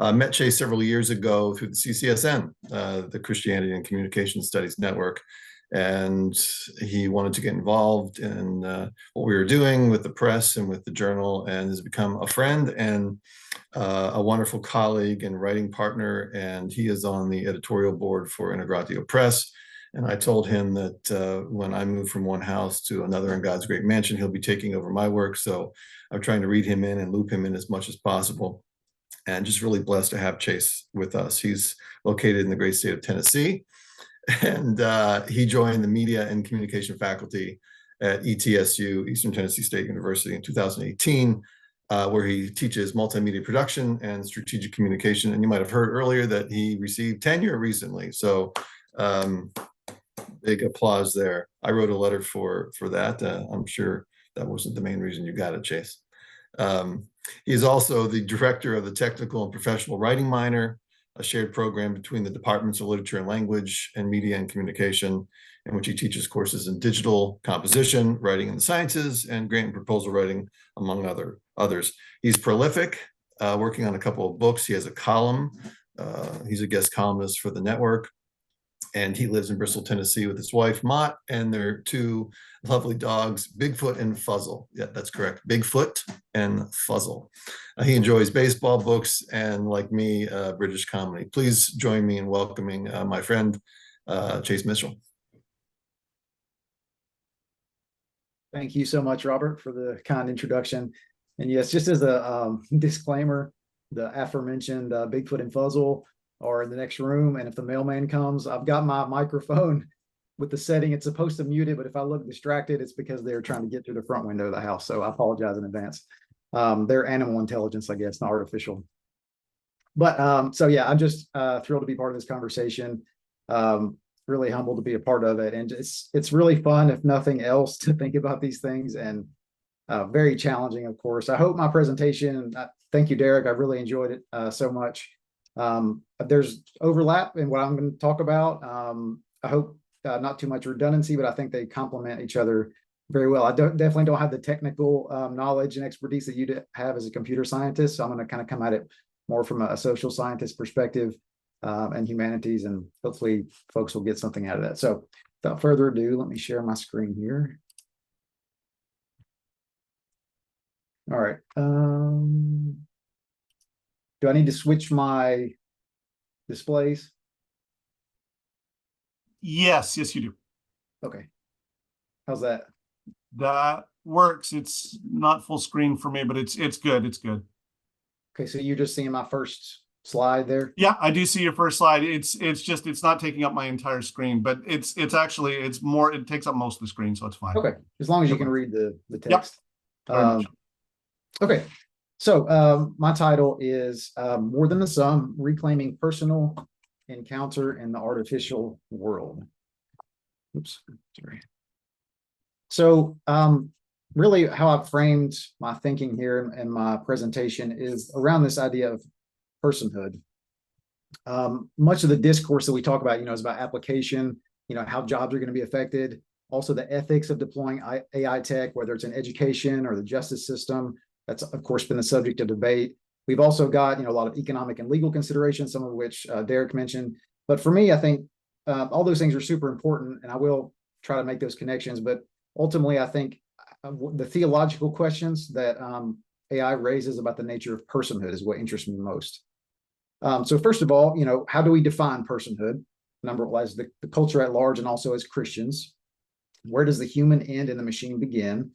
Met Chase several years ago through the CCSN, the Christianity and Communication Studies Network. And he wanted to get involved in what we were doing with the press and with the journal, and has become a friend and a wonderful colleague and writing partner. And he is on the editorial board for Integratio Press. And I told him that when I move from one house to another in God's great mansion, he'll be taking over my work. So I'm trying to read him in and loop him in as much as possible. And just really blessed to have Chase with us. He's located in the great state of Tennessee. And he joined the media and communication faculty at ETSU, Eastern Tennessee State University, in 2018, where he teaches multimedia production and strategic communication. And you might have heard earlier that he received tenure recently. So big applause there. I wrote a letter for that. I'm sure that wasn't the main reason you got it, Chase. He is also the director of the Technical and Professional Writing Minor, a shared program between the Departments of Literature and Language and Media and Communication, in which he teaches courses in digital composition, writing in the sciences, and grant and proposal writing, among others. He's prolific, working on a couple of books. He has a column. He's a guest columnist for the network. And he lives in Bristol, Tennessee with his wife, Mott, and their two lovely dogs, Bigfoot and Fuzzle. Yeah, that's correct. Bigfoot and Fuzzle. He enjoys baseball, books, and like me, British comedy. Please join me in welcoming my friend, Chase Mitchell. Thank you so much, Robert, for the kind introduction. And yes, just as a disclaimer, the aforementioned Bigfoot and Fuzzle are in the next room, and if the mailman comes, I've got my microphone with the setting. It's supposed to mute it, but if I look distracted, it's because they're trying to get through the front window of the house. So I apologize in advance. They're animal intelligence, I guess, not artificial. But so yeah, I'm just thrilled to be part of this conversation. Really humbled to be a part of it, and it's really fun, if nothing else, to think about these things, and very challenging, of course. I hope my presentation. Thank you, Derek. I really enjoyed it so much. There's overlap in what I'm going to talk about. I hope not too much redundancy, but I think they complement each other very well. I definitely don't have the technical knowledge and expertise that you have as a computer scientist. So I'm going to kind of come at it more from a social scientist perspective and humanities, and hopefully folks will get something out of that. So without further ado, let me share my screen here. All right. Do I need to switch my displays? Yes, you do. Okay. How's that? That works. It's not full screen for me, but it's good. It's good. Okay, so you're just seeing my first slide there? Yeah, I do see your first slide. It's not taking up my entire screen, but it's more, it takes up most of the screen, so it's fine. Okay, as long as you can read the text. Yep. Okay. So my title is More Than the Sum, Reclaiming Personal Encounter in the Artificial World. Oops, sorry. So really how I've framed my thinking here in my presentation is around this idea of personhood. Much of the discourse that we talk about, is about application, how jobs are going to be affected, also the ethics of deploying AI tech, whether it's in education or the justice system. That's, of course, been the subject of debate. We've also got, a lot of economic and legal considerations, some of which Derek mentioned. But for me, I think all those things are super important, and I will try to make those connections. But ultimately, I think the theological questions that AI raises about the nature of personhood is what interests me most. So first of all, how do we define personhood? Number one, as the culture at large, and also as Christians. Where does the human end and the machine begin?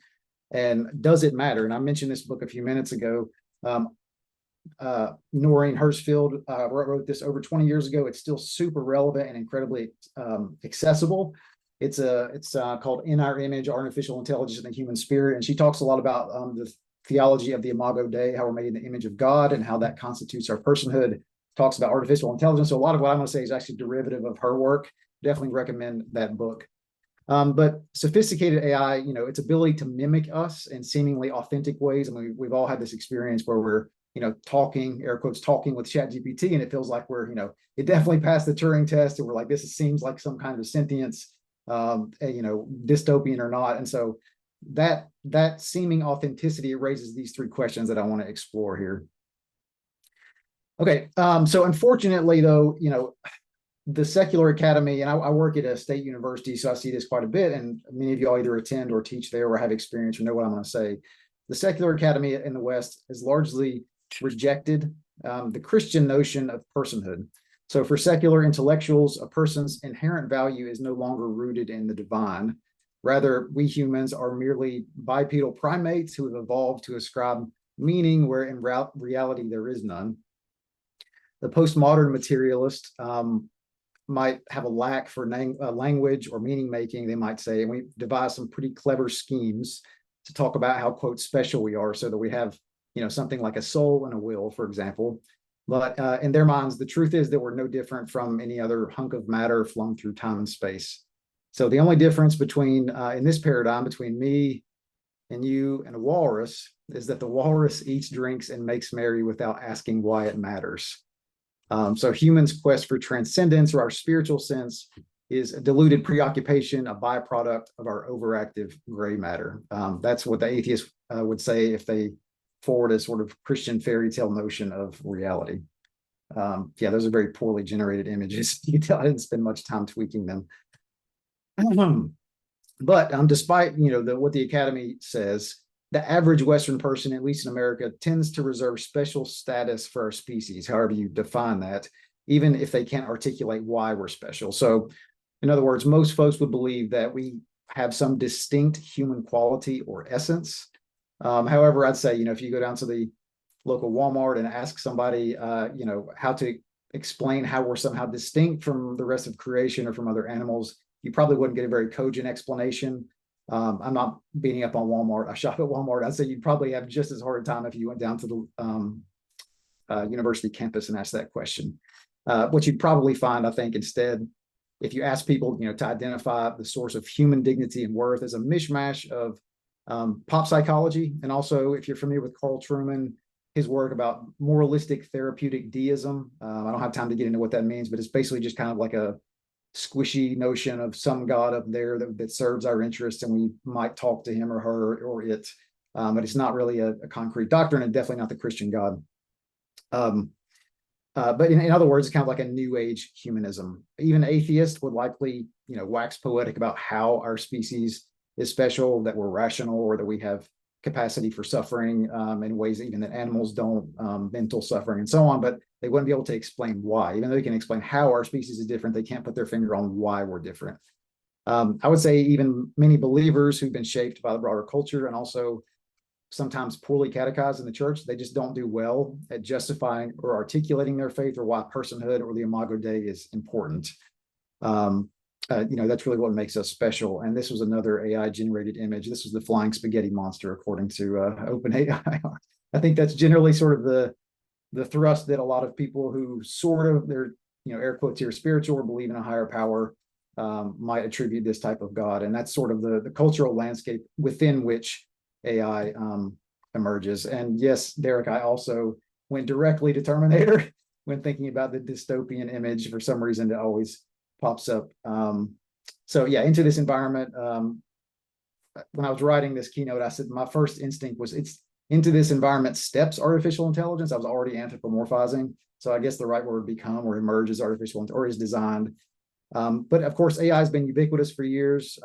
And does it matter? And I mentioned this book a few minutes ago. Noreen Hirschfield wrote this over 20 years ago. It's still super relevant and incredibly accessible. It's called In Our Image, Artificial Intelligence and the Human Spirit. And she talks a lot about the theology of the Imago Dei, how we're made in the image of God and how that constitutes our personhood. Talks about artificial intelligence. So a lot of what I'm going to say is actually derivative of her work. Definitely recommend that book. But sophisticated AI, its ability to mimic us in seemingly authentic ways. I mean, we've all had this experience where we're, talking, air quotes, talking with ChatGPT, and it feels like we're, it definitely passed the Turing test, and we're like, this seems like some kind of sentience, dystopian or not. And so that seeming authenticity raises these three questions that I want to explore here. Okay, so unfortunately, though, the secular academy, and I work at a state university, so I see this quite a bit, and many of you all either attend or teach there or have experience or know what I'm going to say. The secular academy in the West has largely rejected the Christian notion of personhood. So for secular intellectuals, a person's inherent value is no longer rooted in the divine. Rather, we humans are merely bipedal primates who have evolved to ascribe meaning where in reality there is none. The postmodern materialist might have a lack for language or meaning making, they might say, and we devise some pretty clever schemes to talk about how, quote, special we are so that we have, something like a soul and a will, for example. But in their minds, the truth is that we're no different from any other hunk of matter flung through time and space. So the only difference between, in this paradigm, between me and you and a walrus is that the walrus eats, drinks, and makes merry without asking why it matters. So humans' quest for transcendence or our spiritual sense is a diluted preoccupation, a byproduct of our overactive gray matter. That's what the atheists would say if they forward a sort of Christian fairy tale notion of reality. Yeah, those are very poorly generated images. You can tell I didn't spend much time tweaking them. But despite what the Academy says, the average Western person, at least in America, tends to reserve special status for our species, however you define that, even if they can't articulate why we're special. So, in other words, most folks would believe that we have some distinct human quality or essence. However, I'd say, if you go down to the local Walmart and ask somebody, how to explain how we're somehow distinct from the rest of creation or from other animals, you probably wouldn't get a very cogent explanation. I'm not beating up on Walmart. I shop at Walmart. I'd say you'd probably have just as hard a time if you went down to the university campus and asked that question. What you'd probably find, I think, instead, if you ask people, to identify the source of human dignity and worth as a mishmash of pop psychology, and also if you're familiar with Carl Trueman, his work about moralistic therapeutic deism. I don't have time to get into what that means, but it's basically just kind of like a squishy notion of some God up there that serves our interests, and we might talk to him or her or it, but it's not really a concrete doctrine, and definitely not the Christian God. But in other words, it's kind of like a new age humanism. Even atheists would likely, wax poetic about how our species is special, that we're rational, or that we have capacity for suffering in ways even that animals don't, mental suffering and so on, but they wouldn't be able to explain why. Even though they can explain how our species is different, they can't put their finger on why we're different. I would say even many believers who've been shaped by the broader culture and also sometimes poorly catechized in the church, they just don't do well at justifying or articulating their faith or why personhood or the Imago Dei is important. That's really what makes us special. And this was another AI generated image. This was the flying spaghetti monster, according to OpenAI. I think that's generally sort of the thrust that a lot of people who sort of, they're, air quotes here, spiritual or believe in a higher power might attribute this type of God. And that's sort of the cultural landscape within which AI emerges. And yes, Derek, I also went directly to Terminator when thinking about the dystopian image. For some reason, it always pops up. So yeah, into this environment. When I was writing this keynote, I said my first instinct was it's into this environment steps artificial intelligence. I was already anthropomorphizing. So I guess the right word become or emerges artificial or is designed. But of course, AI has been ubiquitous for years.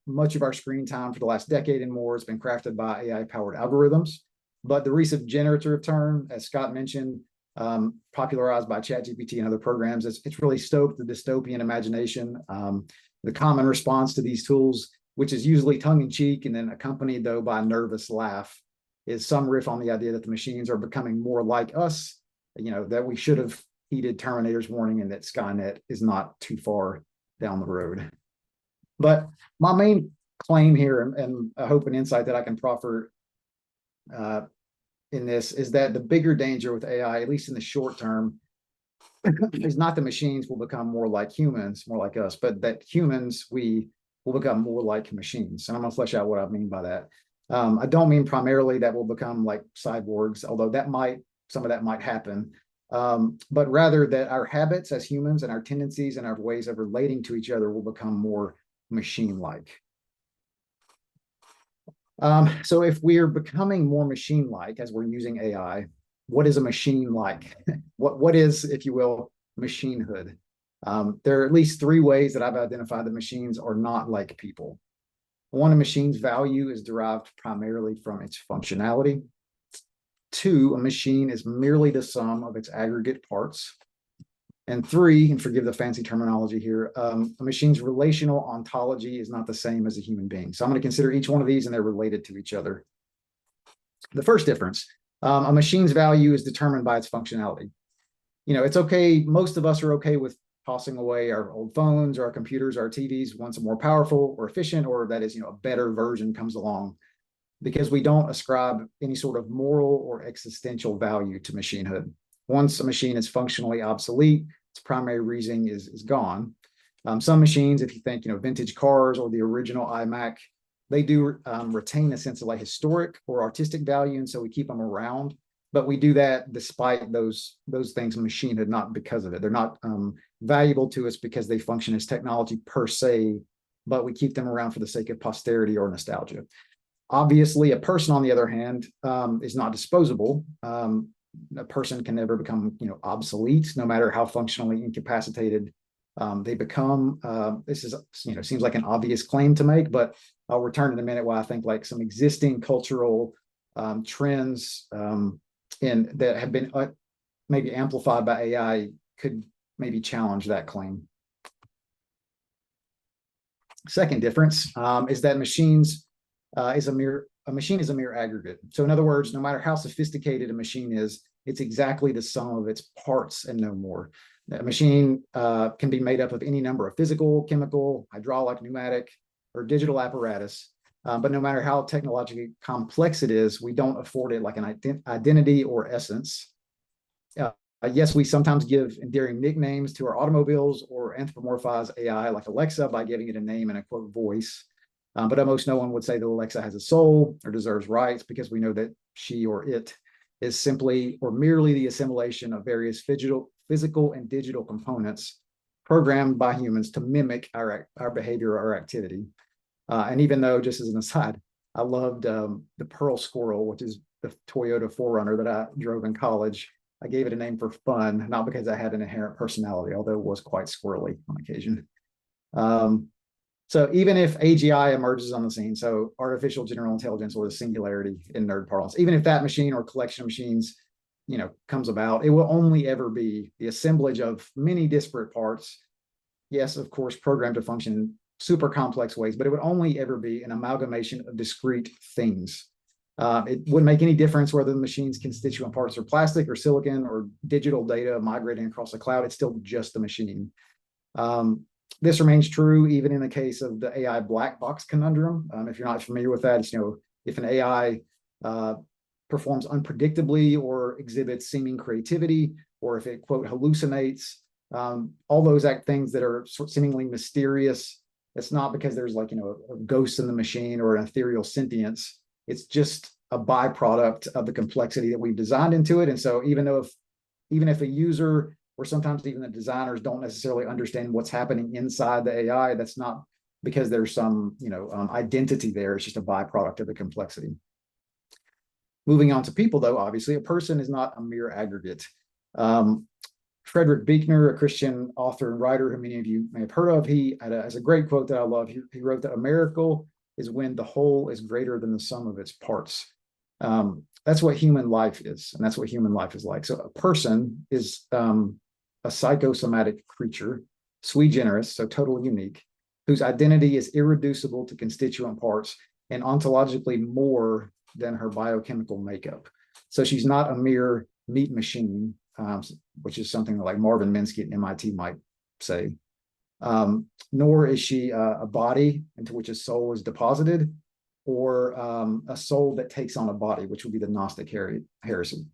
Much of our screen time for the last decade and more has been crafted by AI-powered algorithms. But the recent generative term, as Scott mentioned, popularized by ChatGPT and other programs, it's really stoked the dystopian imagination. The common response to these tools, which is usually tongue-in-cheek and then accompanied, though, by a nervous laugh, is some riff on the idea that the machines are becoming more like us, that we should have heeded Terminator's warning and that Skynet is not too far down the road. But my main claim here, and I hope an insight that I can proffer in this, is that the bigger danger with AI, at least in the short term, is not that machines will become more like humans, more like us, but that humans, we will become more like machines. And I'm going to flesh out what I mean by that. I don't mean primarily that we'll become like cyborgs, although some of that might happen. But rather that our habits as humans and our tendencies and our ways of relating to each other will become more machine-like. So if we're becoming more machine-like as we're using AI, what is a machine like? What is, if you will, machinehood? There are at least three ways that I've identified that machines are not like people. One, a machine's value is derived primarily from its functionality. Two, a machine is merely the sum of its aggregate parts. And three, and forgive the fancy terminology here, a machine's relational ontology is not the same as a human being. So I'm going to consider each one of these and they're related to each other. The first difference, a machine's value is determined by its functionality. It's okay. Most of us are okay with tossing away our old phones or our computers, our TVs, once a more powerful or efficient, or that is, a better version comes along, because we don't ascribe any sort of moral or existential value to machinehood. Once a machine is functionally obsolete, its primary reason is gone. Some machines, if you think, vintage cars or the original iMac, they do retain a sense of like historic or artistic value, and so we keep them around. But we do that despite those things machinehood, not because of it. They're not valuable to us because they function as technology per se, but we keep them around for the sake of posterity or nostalgia. Obviously, a person, on the other hand, is not disposable. A person can never become, obsolete, no matter how functionally incapacitated they become. This is, seems like an obvious claim to make, but I'll return in a minute why I think like some existing cultural trends that have been maybe amplified by AI could maybe challenge that claim. Second difference is that a machine is a mere aggregate. So in other words, no matter how sophisticated a machine is, it's exactly the sum of its parts and no more. A machine can be made up of any number of physical, chemical, hydraulic, pneumatic, or digital apparatus. But no matter how technologically complex it is, we don't afford it like an identity or essence. Yes, we sometimes give endearing nicknames to our automobiles or anthropomorphize AI like Alexa by giving it a name and a quote voice. But almost no one would say that Alexa has a soul or deserves rights, because we know that she or it is simply or merely the assimilation of various physical and digital components programmed by humans to mimic our behavior or activity. And even though, just as an aside, I loved the Pearl Squirrel, which is the Toyota 4Runner that I drove in college, I gave it a name for fun, not because I had an inherent personality, although it was quite squirrely on occasion. So even if AGI emerges on the scene, so artificial general intelligence, or the singularity in nerd parlance, even if that machine or collection of machines, comes about, it will only ever be the assemblage of many disparate parts. Yes, of course, programmed to function in super complex ways, but it would only ever be an amalgamation of discrete things. It wouldn't make any difference whether the machine's constituent parts are plastic or silicon or digital data migrating across the cloud. It's still just a machine. This remains true even in the case of the AI black box conundrum. If you're not familiar with that, it's, if an AI performs unpredictably or exhibits seeming creativity, or if it, quote, hallucinates, all those things that are seemingly mysterious, it's not because there's like, a ghost in the machine or an ethereal sentience. It's just a byproduct of the complexity that we've designed into it. And so even if a user, or sometimes even the designers, don't necessarily understand what's happening inside the AI, that's not because there's some, identity there. It's just a byproduct of the complexity. Moving on to people, though, obviously, a person is not a mere aggregate. Frederick Buechner, a Christian author and writer who many of you may have heard of, he has a great quote that I love. He wrote that a miracle is when the whole is greater than the sum of its parts. That's what human life is, and that's what human life is like. So a person is a psychosomatic creature, sui generis, so totally unique, whose identity is irreducible to constituent parts and ontologically more than her biochemical makeup. So she's not a mere meat machine, which is something that like Marvin Minsky at MIT might say, nor is she a body into which a soul is deposited, or a soul that takes on a body, which would be the Gnostic heresy.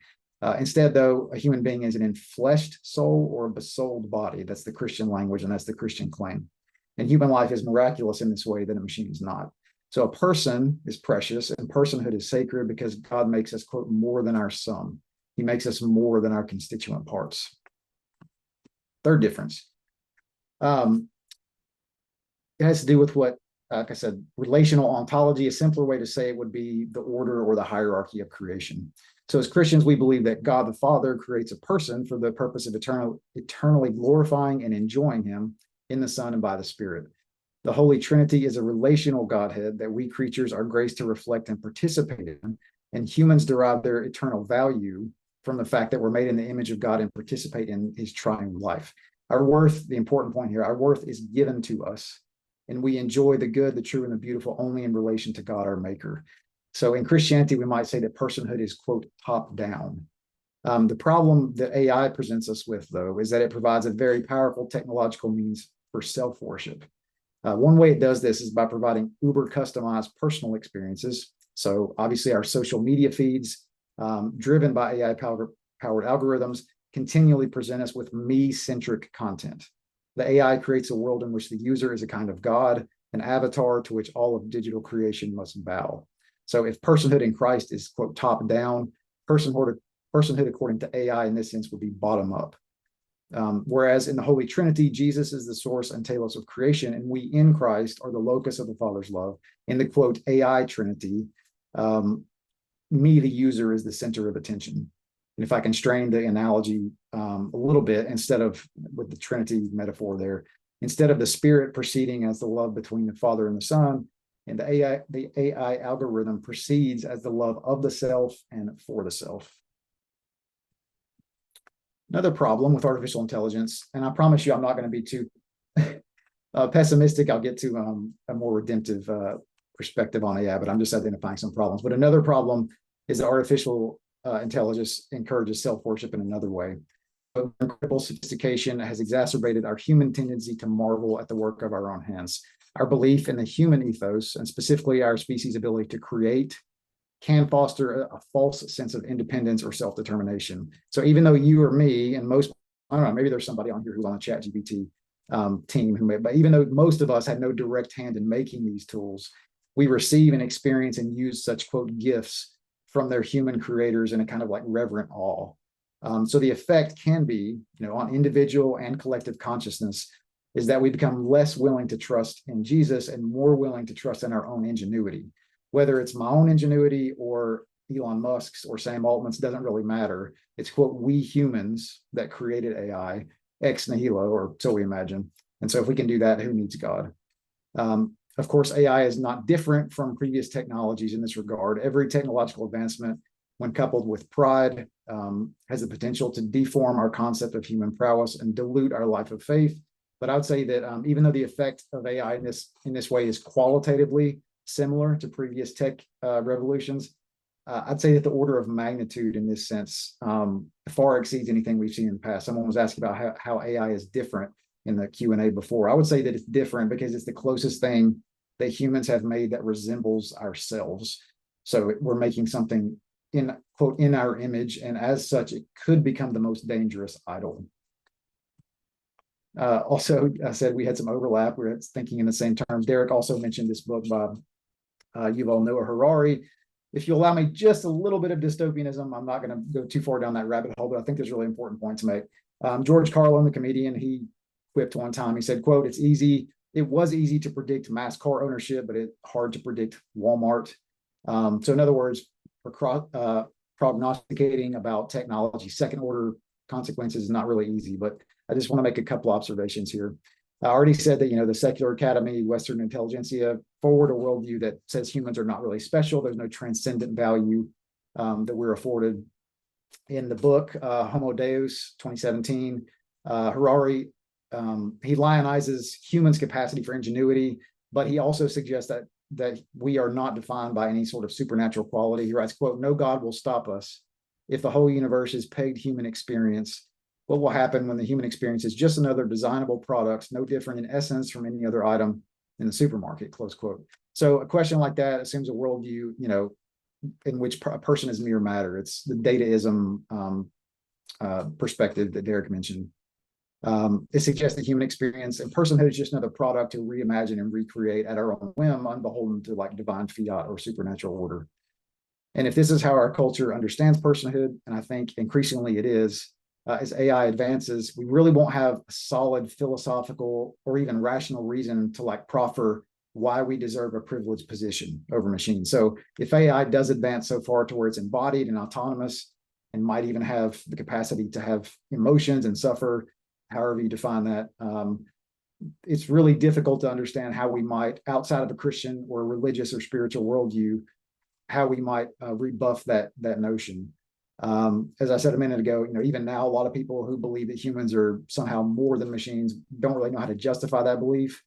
Instead, though, a human being is an enfleshed soul or a besouled body. That's the Christian language, and that's the Christian claim. And human life is miraculous in this way that a machine is not. So a person is precious, and personhood is sacred because God makes us, quote, more than our sum. He makes us more than our constituent parts. Third difference. It has to do with what, like I said, relational ontology. A simpler way to say it would be the order or the hierarchy of creation. So as Christians, we believe that God the Father creates a person for the purpose of eternally glorifying and enjoying him in the Son and by the Spirit. The Holy Trinity is a relational Godhead that we creatures are graced to reflect and participate in, and humans derive their eternal value from the fact that we're made in the image of God and participate in his triune life. Our worth, the important point here, our worth is given to us, and we enjoy the good, the true, and the beautiful only in relation to God, our maker. So in Christianity, we might say that personhood is, quote, top down. The problem that AI presents us with, though, is that it provides a very powerful technological means for self-worship. One way it does this is by providing uber customized personal experiences. So obviously our social media feeds, driven by AI-powered algorithms, continually present us with me-centric content. The AI creates a world in which the user is a kind of God, an avatar to which all of digital creation must bow. So if personhood in Christ is, quote, top down, personhood according to AI in this sense would be bottom up. Whereas in the Holy Trinity, Jesus is the source and telos of creation, and we in Christ are the locus of the Father's love. In the, quote, AI Trinity, me, the user, is the center of attention. And if I can strain the analogy a little bit, instead of with the Trinity metaphor there, instead of the Spirit proceeding as the love between the Father and the Son, and the AI algorithm proceeds as the love of the self and for the self. Another problem with artificial intelligence, and I promise you I'm not going to be too pessimistic. I'll get to a more redemptive perspective on AI, but I'm just identifying some problems. But another problem is that artificial intelligence encourages self-worship in another way. Incredible sophistication has exacerbated our human tendency to marvel at the work of our own hands. Our belief in the human ethos, and specifically our species' ability to create, can foster a false sense of independence or self-determination. So even though you or me, and most, I don't know, maybe there's somebody on here who's on the ChatGPT team who may, but even though most of us had no direct hand in making these tools, we receive and experience and use such, quote, gifts from their human creators in a kind of like reverent awe. So the effect can be, on individual and collective consciousness, is that we become less willing to trust in Jesus and more willing to trust in our own ingenuity. Whether it's my own ingenuity or Elon Musk's or Sam Altman's, doesn't really matter. It's, quote, we humans that created AI ex nihilo, or so we imagine. And so if we can do that, who needs God? Of course, AI is not different from previous technologies in this regard. Every technological advancement, when coupled with pride, has the potential to deform our concept of human prowess and dilute our life of faith. But I would say that even though the effect of AI in this way is qualitatively similar to previous tech revolutions, I'd say that the order of magnitude in this sense far exceeds anything we've seen in the past. Someone was asking about how AI is different in the Q&A before. I would say that it's different because it's the closest thing that humans have made that resembles ourselves. So we're making something in, quote, in our image, and as such, it could become the most dangerous idol. Also, I said we had some overlap. We're thinking in the same terms. Derek also mentioned this book by Yuval Noah Harari. If you allow me just a little bit of dystopianism, I'm not going to go too far down that rabbit hole, but I think there's a really important point to make. George Carlin, the comedian, he quipped one time, he said, quote, it was easy to predict mass car ownership, but it's hard to predict Walmart. So in other words, prognosticating about technology, second order consequences is not really easy, but I just want to make a couple observations here. I already said that, the secular academy, Western intelligentsia, forward a worldview that says humans are not really special. There's no transcendent value that we're afforded. In the book, Homo Deus, 2017, Harari, he lionizes humans' capacity for ingenuity, but he also suggests that we are not defined by any sort of supernatural quality. He writes, quote, no God will stop us if the whole universe is pegged human experience. What will happen when the human experience is just another designable product, no different in essence from any other item in the supermarket, close quote. So a question like that assumes a worldview, in which a person is mere matter. It's the dataism perspective that Derek mentioned. It suggests that human experience and personhood is just another product to reimagine and recreate at our own whim, unbeholden to like divine fiat or supernatural order. And if this is how our culture understands personhood, and I think increasingly it is, as AI advances, we really won't have a solid philosophical or even rational reason to like proffer why we deserve a privileged position over machines. So if AI does advance so far to where it's embodied and autonomous and might even have the capacity to have emotions and suffer, however you define that, it's really difficult to understand how we might, outside of a Christian or religious or spiritual worldview, how we might rebuff that notion. As I said a minute ago, even now, a lot of people who believe that humans are somehow more than machines don't really know how to justify that belief.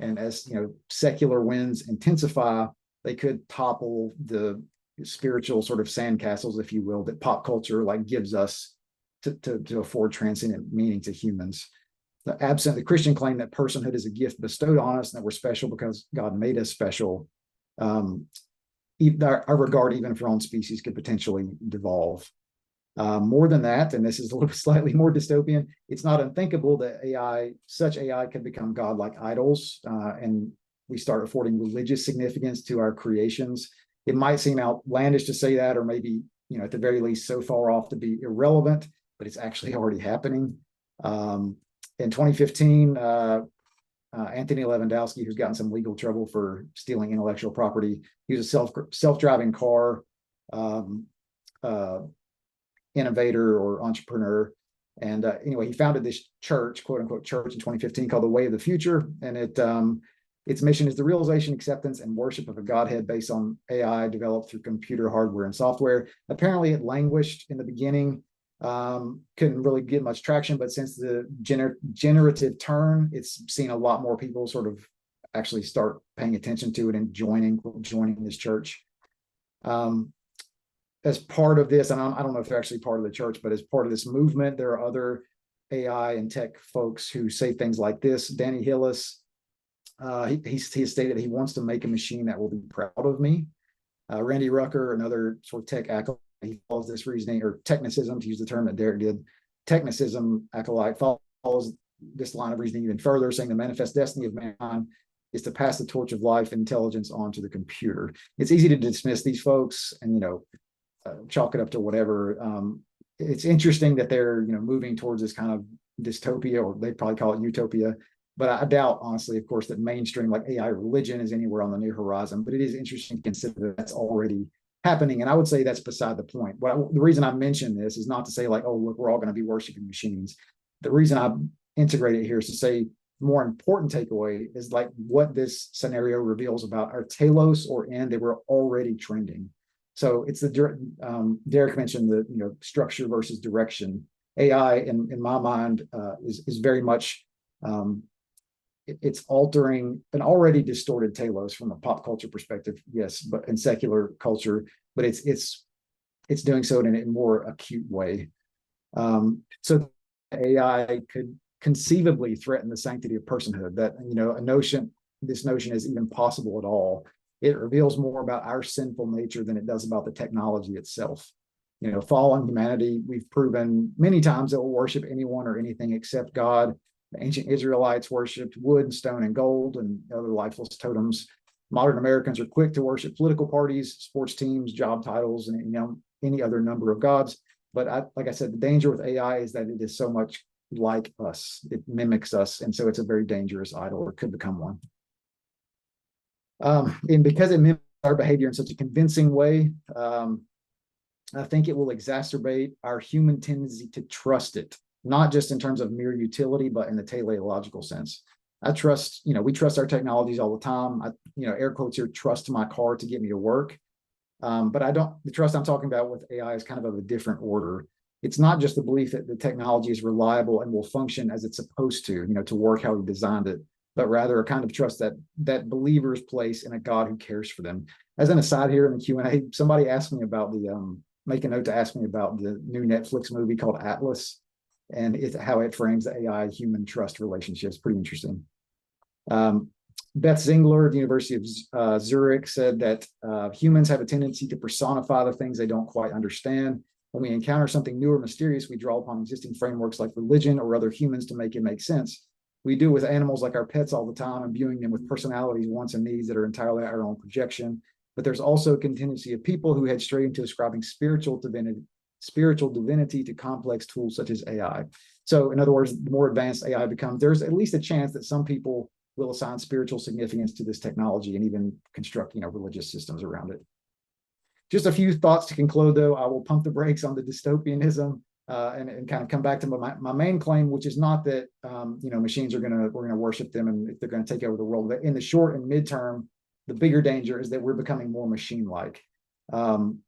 And as secular winds intensify, they could topple the spiritual sort of sandcastles, if you will, that pop culture gives us to afford transcendent meaning to humans. Absent the Christian claim that personhood is a gift bestowed on us and that we're special because God made us special, our regard even for our own species could potentially devolve. More than that, and this is a little slightly more dystopian, it's not unthinkable that such AI can become godlike idols, and we start affording religious significance to our creations. It might seem outlandish to say that, or maybe, at the very least, so far off to be irrelevant, but it's actually already happening. In 2015, Anthony Lewandowski, who's gotten some legal trouble for stealing intellectual property, he was a self-driving car innovator or entrepreneur. And anyway, he founded this church, quote unquote church, in 2015 called the Way of the Future. And its mission is the realization, acceptance, and worship of a Godhead based on AI developed through computer hardware and software. Apparently it languished in the beginning, couldn't really get much traction, but since the generative turn, it's seen a lot more people sort of actually start paying attention to it and joining this church. As part of this, and I don't know if they're actually part of the church, but as part of this movement, there are other AI and tech folks who say things like this. Danny Hillis, he stated he wants to make a machine that will be proud of me. Randy Rucker, another sort of tech acolyte, he follows this reasoning, or technicism, to use the term that Derek did. Technicism acolyte follows this line of reasoning even further, saying the manifest destiny of mankind is to pass the torch of life and intelligence on to the computer. It's easy to dismiss these folks and chalk it up to whatever. It's interesting that they're moving towards this kind of dystopia, or they probably call it utopia. But I doubt, honestly, of course, that mainstream like AI religion is anywhere on the near horizon. But it is interesting to consider that that's already happening. And I would say that's beside the point. The reason I mention this is not to say oh, look, we're all going to be worshiping machines. The reason I integrate it here is to say the more important takeaway is what this scenario reveals about our telos or end that we're already trending. So it's Derek mentioned the structure versus direction. AI, in my mind, is very much it's altering an already distorted telos from a pop culture perspective, yes, but in secular culture, but it's doing so in a more acute way. So AI could conceivably threaten the sanctity of personhood. That this notion is even possible at all. It reveals more about our sinful nature than it does about the technology itself. Fallen humanity, we've proven many times that will worship anyone or anything except God. The ancient Israelites worshipped wood, stone, and gold, and other lifeless totems. Modern Americans are quick to worship political parties, sports teams, job titles, and any other number of gods. But like I said, the danger with AI is that it is so much like us. It mimics us, and so it's a very dangerous idol, or could become one. And because it mimics our behavior in such a convincing way, I think it will exacerbate our human tendency to trust it, not just in terms of mere utility, but in the teleological sense. I trust, we trust our technologies all the time. Air quotes here, trust my car to get me to work. But the trust I'm talking about with AI is kind of a different order. It's not just the belief that the technology is reliable and will function as it's supposed to work how we designed it, but rather a kind of trust that believers place in a God who cares for them. As an aside here in the Q&A, somebody asked me about make a note to ask me about the new Netflix movie called Atlas, and how it frames the AI human trust relationships. Pretty interesting. Beth Zingler at the University of Zurich said that humans have a tendency to personify the things they don't quite understand. When we encounter something new or mysterious, we draw upon existing frameworks like religion or other humans to make it make sense. We do with animals like our pets all the time, imbuing them with personalities, wants, and needs that are entirely our own projection. But there's also a contingency of people who head straight into ascribing spiritual divinity to complex tools such as AI. So in other words, the more advanced AI becomes, there's at least a chance that some people will assign spiritual significance to this technology and even construct, religious systems around it. Just a few thoughts to conclude, though. I will pump the brakes on the dystopianism and kind of come back to my main claim, which is not that machines we're going to worship them and they're going to take over the world. But in the short and midterm, the bigger danger is that we're becoming more machine-like. And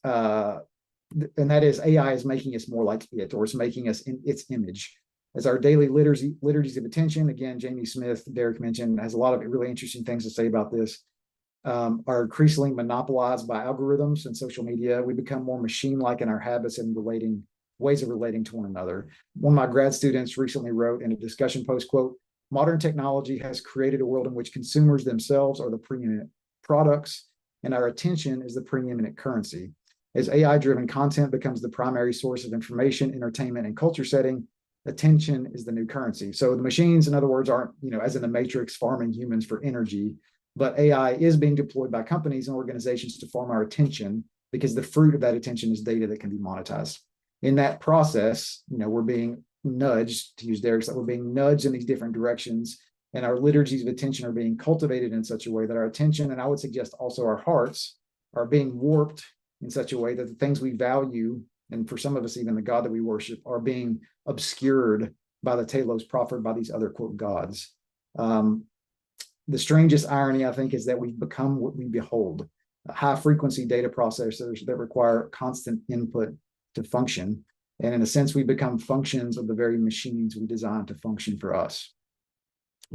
that is, AI is making us more like it, or it's making us in its image. As our daily liturgies of attention, again, Jamie Smith, Derek mentioned, has a lot of really interesting things to say about this, are increasingly monopolized by algorithms and social media. We become more machine-like in our habits and ways of relating to one another. One of my grad students recently wrote in a discussion post, quote, "Modern technology has created a world in which consumers themselves are the preeminent products, and our attention is the preeminent currency. As AI-driven content becomes the primary source of information, entertainment, and culture setting, attention is the new currency." So the machines, in other words, aren't, as in the Matrix, farming humans for energy, but AI is being deployed by companies and organizations to farm our attention, because the fruit of that attention is data that can be monetized. In that process, we're being nudged, to use Derek's, we're being nudged in these different directions, and our liturgies of attention are being cultivated in such a way that our attention, and I would suggest also our hearts, are being warped in such a way that the things we value, and for some of us, even the God that we worship, are being obscured by the telos proffered by these other, quote, gods. The strangest irony, I think, is that we've become what we behold, high-frequency data processors that require constant input to function. And in a sense, we become functions of the very machines we designed to function for us.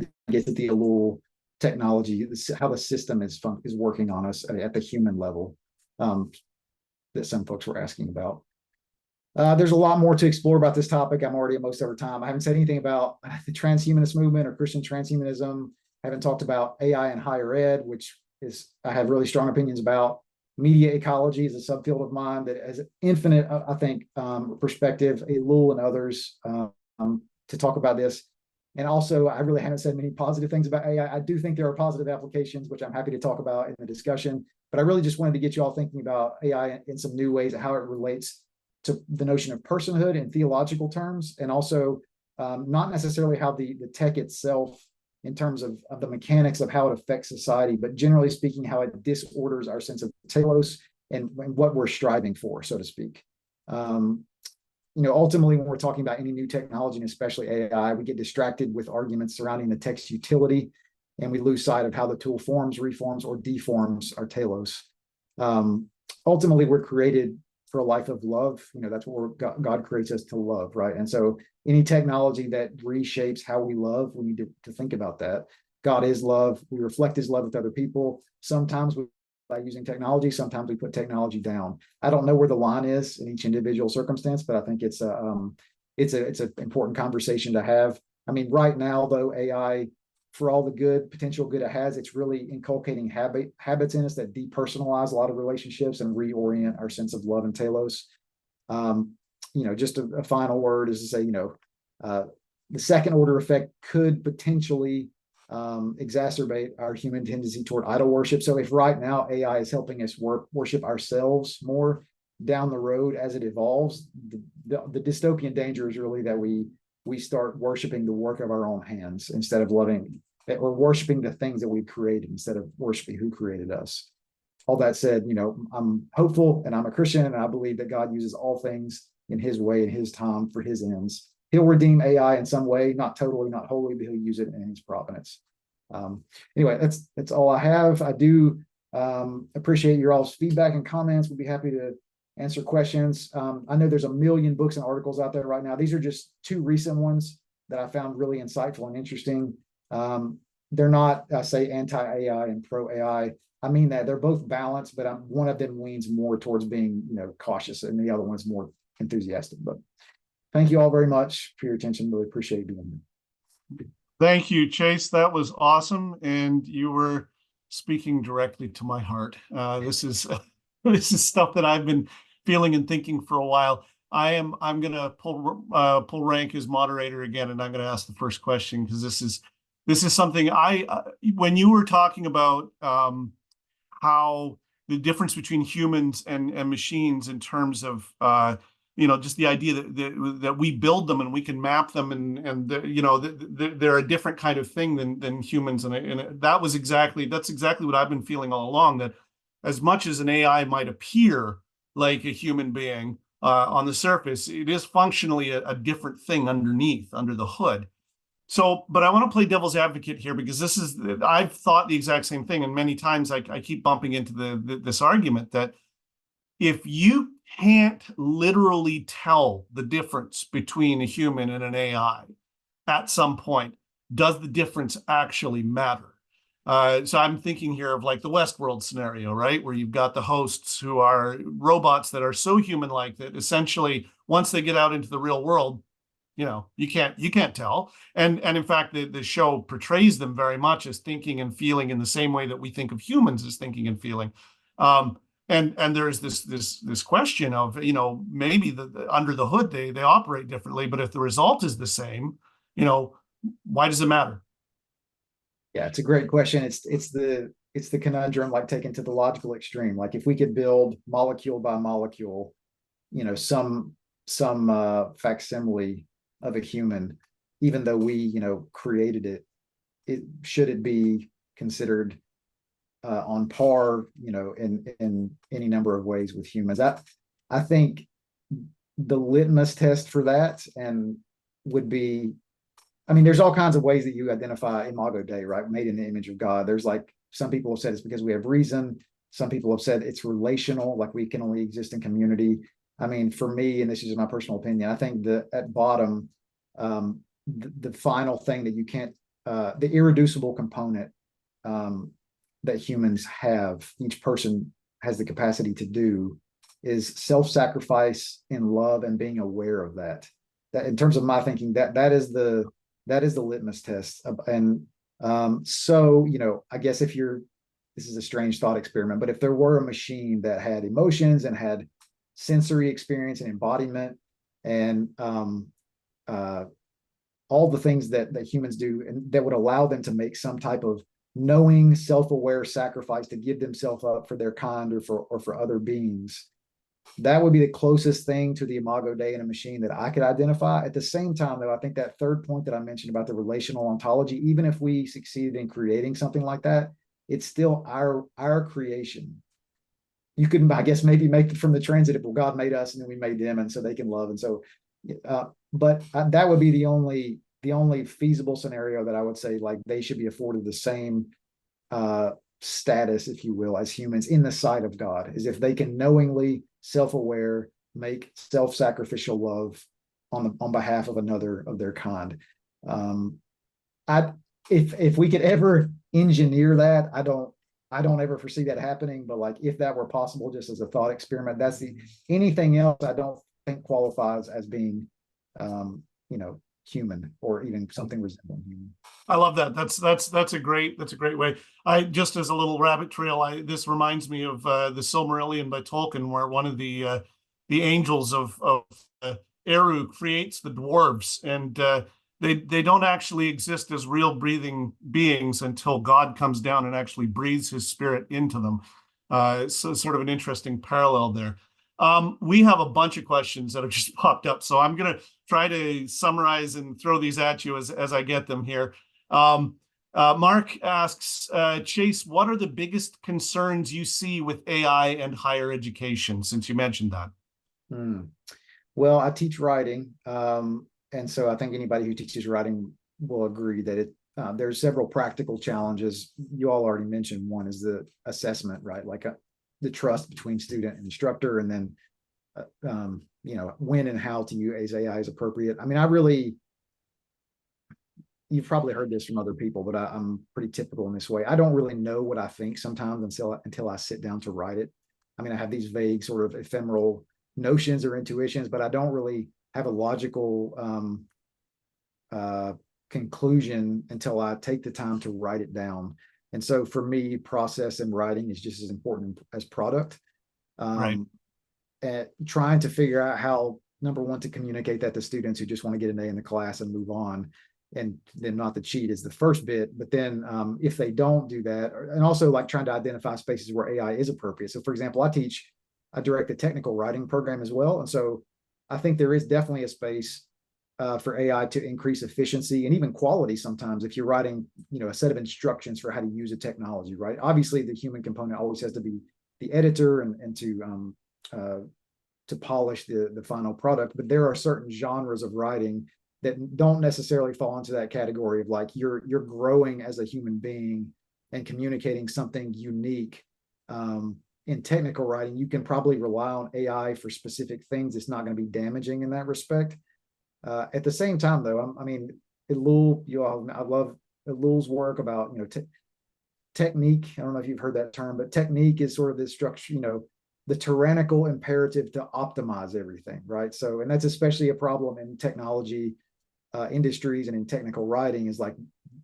I get the little technology, how the system is working on us at the human level, that some folks were asking about. There's a lot more to explore about this topic. I'm already at most of our time. I haven't said anything about the transhumanist movement or Christian transhumanism. I haven't talked about AI in higher ed, which I have really strong opinions about. Media ecology is a subfield of mine that has infinite, I think, perspective. Elul and others to talk about this. And also, I really haven't said many positive things about AI. I do think there are positive applications, which I'm happy to talk about in the discussion. But I really just wanted to get you all thinking about AI in some new ways, how it relates to the notion of personhood in theological terms, and also not necessarily how the tech itself, in terms of the mechanics of how it affects society, but generally speaking, how it disorders our sense of telos and what we're striving for, so to speak. Ultimately, when we're talking about any new technology, and especially AI, we get distracted with arguments surrounding the tech's utility, and we lose sight of how the tool forms, reforms, or deforms our telos. Ultimately, we're created for a life of love. That's what God creates us to love, right? And so any technology that reshapes how we love, we need to think about that. God is love. We reflect his love with other people. Sometimes by using technology, sometimes we put technology down. I don't know where the line is in each individual circumstance, but I think it's an important conversation to have. I mean, right now, though, AI, for all the potential good it has, it's really inculcating habits in us that depersonalize a lot of relationships and reorient our sense of love and telos. Just a final word is to say, the second order effect could potentially exacerbate our human tendency toward idol worship. So if right now AI is helping us worship ourselves more, down the road as it evolves, the dystopian danger is really that we start worshiping the work of our own hands instead of loving, or worshiping the things that we created instead of worshiping who created us. All that said, I'm hopeful and I'm a Christian, and I believe that God uses all things in his way, in his time, for his ends. He'll redeem AI in some way, not totally, not wholly, but he'll use it in his providence. Anyway, that's all I have. I do appreciate your all's feedback and comments. We'll be happy to answer questions. I know there's a million books and articles out there right now. These are just two recent ones that I found really insightful and interesting. They're not, I say, anti-AI and pro-AI. I mean that they're both balanced, but one of them leans more towards being, cautious, and the other one's more enthusiastic. But thank you all very much for your attention. Really appreciate being here. Thank you, Chase. That was awesome, and you were speaking directly to my heart. This is stuff that I've been feeling and thinking for a while. I'm going to pull rank as moderator again, and I'm going to ask the first question, because this is something when you were talking about how the difference between humans and machines in terms of just the idea that we build them and we can map them, and they're a different kind of thing than humans. And that's exactly what I've been feeling all along, that as much as an AI might appear like a human being on the surface, it is functionally a different thing underneath, under the hood. So, but I want to play devil's advocate here, because I've thought the exact same thing, and many times I keep bumping into this argument that if you can't literally tell the difference between a human and an AI at some point, does the difference actually matter? So I'm thinking here of like the Westworld scenario, right? Where you've got the hosts who are robots that are so human-like that essentially once they get out into the real world, you can't tell. And in fact, the show portrays them very much as thinking and feeling in the same way that we think of humans as thinking and feeling. And there's this question of, maybe under the hood they operate differently, but if the result is the same, why does it matter? Yeah, it's a great question. It's the conundrum, like taken to the logical extreme. Like if we could build molecule by molecule, some facsimile of a human, even though we, created it, should it be considered on par, in any number of ways with humans? I think the litmus test for that would be, there's all kinds of ways that you identify Imago Dei, right? Made in the image of God. There's like, some people have said it's because we have reason. Some people have said it's relational, like we can only exist in community. For me, and this is my personal opinion, I think that at bottom, the final thing that you can't, the irreducible component that humans have, each person has the capacity to do, is self-sacrifice in love and being aware of that. That, in terms of my thinking, that is the litmus test. So, I guess this is a strange thought experiment, but if there were a machine that had emotions and had sensory experience and embodiment and all the things that humans do, and that would allow them to make some type of knowing, self-aware sacrifice to give themselves up for their kind or for other beings, that would be the closest thing to the Imago Dei in a machine that I could identify. At the same time, though, I think that third point that I mentioned about the relational ontology, even if we succeeded in creating something like that, it's still our creation. You could, I guess, maybe make it from the transitive. Well, God made us and then we made them, and so they can love. And so, but that would be the only feasible scenario that I would say, like, they should be afforded the same status, if you will, as humans in the sight of God, is if they can knowingly, self-aware, make self-sacrificial love on behalf of another of their kind. If we could ever engineer that, I don't ever foresee that happening, but like if that were possible, just as a thought experiment, anything else I don't think qualifies as being human, or even something resembling human. I love that. That's a great way. I just, as a little rabbit trail, this reminds me of the Silmarillion by Tolkien, where one of the angels of Eru creates the dwarves, and they don't actually exist as real breathing beings until God comes down and actually breathes his spirit into them. So sort of an interesting parallel there. We have a bunch of questions that have just popped up, so I'm going to try to summarize and throw these at you as I get them here. Mark asks, Chase, what are the biggest concerns you see with AI and higher education, since you mentioned that? Well, I teach writing, and so I think anybody who teaches writing will agree that there's several practical challenges. You all already mentioned one is the assessment, right? Like the trust between student and instructor, and then when and how to use AI is appropriate. You've probably heard this from other people, but I'm pretty typical in this way. I don't really know what I think sometimes until I sit down to write it. I have these vague sort of ephemeral notions or intuitions, but I don't really have a logical conclusion until I take the time to write it down. And so for me, process and writing is just as important as product. Right. And trying to figure out how, number one, to communicate that to students who just want to get an A in the class and move on, and then not to cheat is the first bit. But then if they don't do that, and also like trying to identify spaces where AI is appropriate. So for example, I direct a technical writing program as well. And so I think there is definitely a space for AI to increase efficiency and even quality sometimes if you're writing, a set of instructions for how to use a technology, right? Obviously, the human component always has to be the editor and to polish the final product, but there are certain genres of writing that don't necessarily fall into that category of like you're growing as a human being and communicating something unique. In technical writing, you can probably rely on AI for specific things. It's not going to be damaging in that respect. At the same time, though, I mean, Elul, I love Elul's work about technique. I don't know if you've heard that term, but technique is sort of this structure, the tyrannical imperative to optimize everything, right? So, and that's especially a problem in technology industries and in technical writing is like,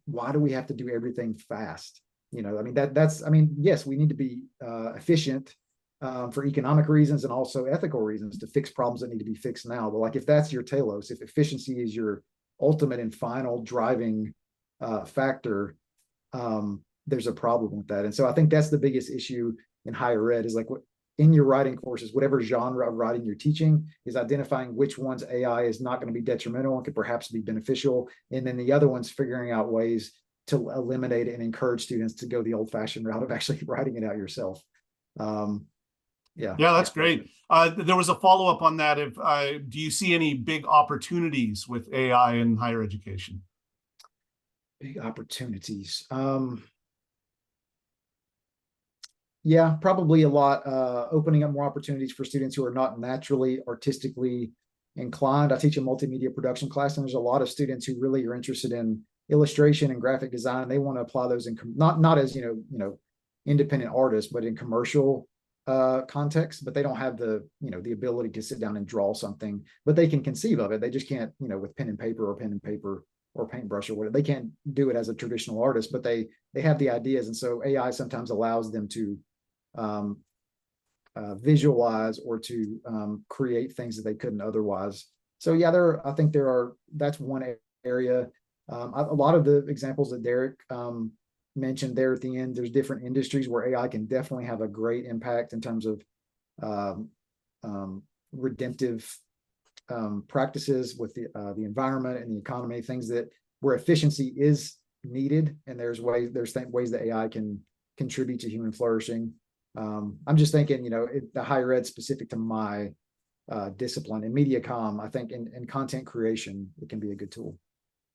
why do we have to do everything fast? I mean, that's, I mean, yes, we need to be efficient for economic reasons and also ethical reasons to fix problems that need to be fixed now. But like, if that's your telos, if efficiency is your ultimate and final driving factor, there's a problem with that. And so I think that's the biggest issue in higher ed is like, what in your writing courses, whatever genre of writing you're teaching, is identifying which ones AI is not going to be detrimental and could perhaps be beneficial. And then the other ones figuring out ways to eliminate it and encourage students to go the old-fashioned route of actually writing it out yourself. Yeah, that's great. There was a follow-up on that. If do you see any big opportunities with AI in higher education? Big opportunities. Yeah, probably a lot. Opening up more opportunities for students who are not naturally artistically inclined. I teach a multimedia production class, and there's a lot of students who really are interested in illustration and graphic design. They want to apply those in not as independent artists, but in commercial context. But they don't have the the ability to sit down and draw something, but they can conceive of it. They just can't with pen and paper or paintbrush or whatever. They can't do it as a traditional artist, but they have the ideas, and so AI sometimes allows them to visualize or to create things that they couldn't otherwise. So yeah, I think that's one area. A lot of the examples that Derek mentioned there at the end, there's different industries where AI can definitely have a great impact in terms of redemptive practices with the environment and the economy, things that where efficiency is needed, and there's ways that AI can contribute to human flourishing. I'm just thinking, the higher ed specific to my discipline in media comm, I think in content creation, it can be a good tool.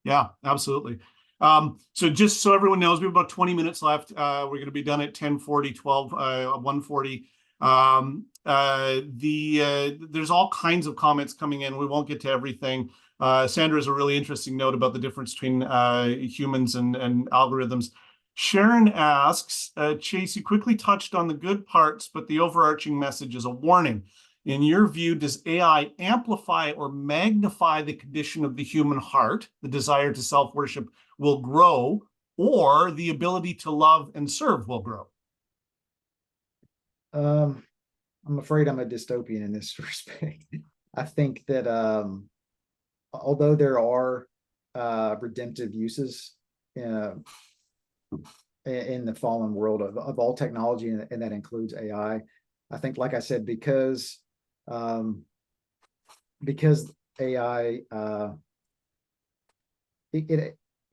Yeah, absolutely. So just so everyone knows, we have about 20 minutes left. We're going to be done at 10:40, 1:40. There's all kinds of comments coming in. We won't get to everything. Sandra has a really interesting note about the difference between humans and algorithms. Sharon asks, Chase, you quickly touched on the good parts, but the overarching message is a warning. In your view, does AI amplify or magnify the condition of the human heart? The desire to self-worship will grow, or the ability to love and serve will grow? I'm afraid I'm a dystopian in this respect. I think that although there are redemptive uses in the fallen world of all technology, and that includes AI, I think, like I said, because AI,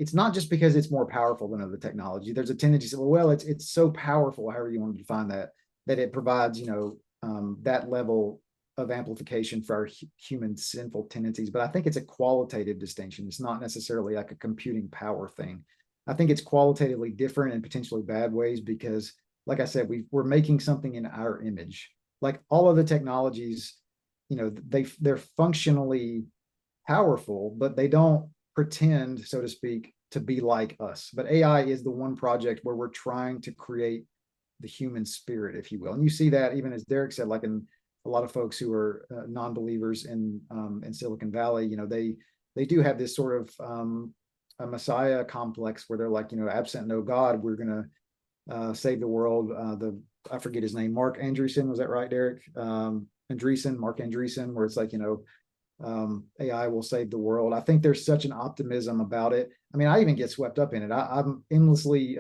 it's not just because it's more powerful than other technology. There's a tendency to say, well, it's so powerful, however you want to define that it provides, that level of amplification for our human sinful tendencies. But I think it's a qualitative distinction. It's not necessarily like a computing power thing. I think it's qualitatively different in potentially bad ways because, like I said, we're making something in our image. Like all of the technologies, they're functionally powerful, but they don't pretend, so to speak, to be like us. But AI is the one project where we're trying to create the human spirit, if you will. And you see that even as Derek said, like in a lot of folks who are non-believers in Silicon Valley, they do have this sort of a Messiah complex where they're like, absent no God, we're going to save the world. I forget his name, Mark Andreessen, was that right, Derek? Mark Andreessen, where it's like, AI will save the world. I think there's such an optimism about it. I mean, I even get swept up in it. I'm endlessly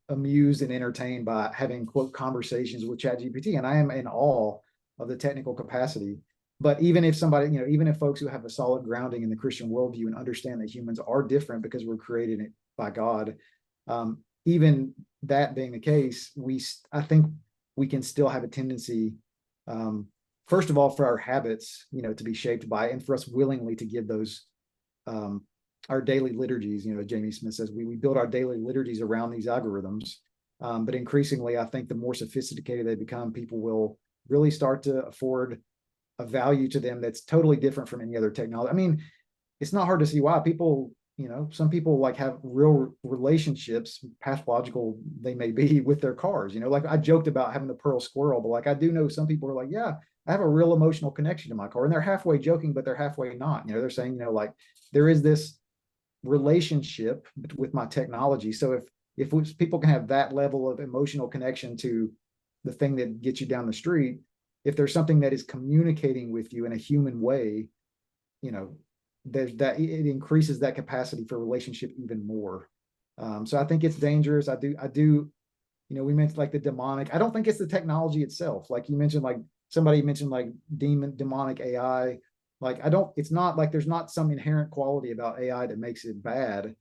amused and entertained by having, quote, conversations with ChatGPT, and I am in awe of the technical capacity. But even if somebody, even if folks who have a solid grounding in the Christian worldview and understand that humans are different because we're created by God, even that being the case, I think we can still have a tendency, first of all, for our habits, to be shaped by it, and for us willingly to give those, our daily liturgies, Jamie Smith says, we build our daily liturgies around these algorithms. But increasingly, I think the more sophisticated they become, people will really start to afford a value to them that's totally different from any other technology. I mean, it's not hard to see why people, some people like have real relationships, pathological they may be, with their cars. Like I joked about having the Pearl Squirrel, but like I do know some people are like, yeah, I have a real emotional connection to my car, and they're halfway joking, but they're halfway not. They're saying, like there is this relationship with my technology. So if people can have that level of emotional connection to the thing that gets you down the street, if there's something that is communicating with you in a human way, there's that, it increases that capacity for relationship even more. So I think it's dangerous. I do, we mentioned like the demonic. I don't think it's the technology itself. Like you mentioned, like somebody mentioned like demonic AI. Like it's not like there's not some inherent quality about AI that makes it bad.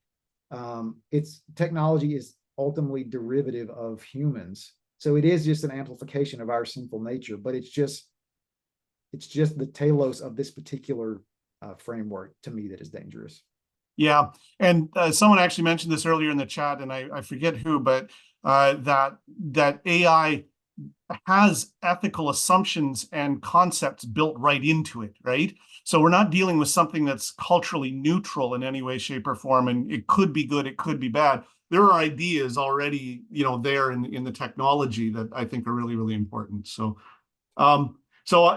It's technology is ultimately derivative of humans. So it is just an amplification of our sinful nature, but it's just the telos of this particular framework to me that is dangerous. Yeah, and someone actually mentioned this earlier in the chat, and I forget who, but that AI has ethical assumptions and concepts built right into it, right? So we're not dealing with something that's culturally neutral in any way, shape, or form, and it could be good, it could be bad. There are ideas already, there in the technology that I think are really, really important. So,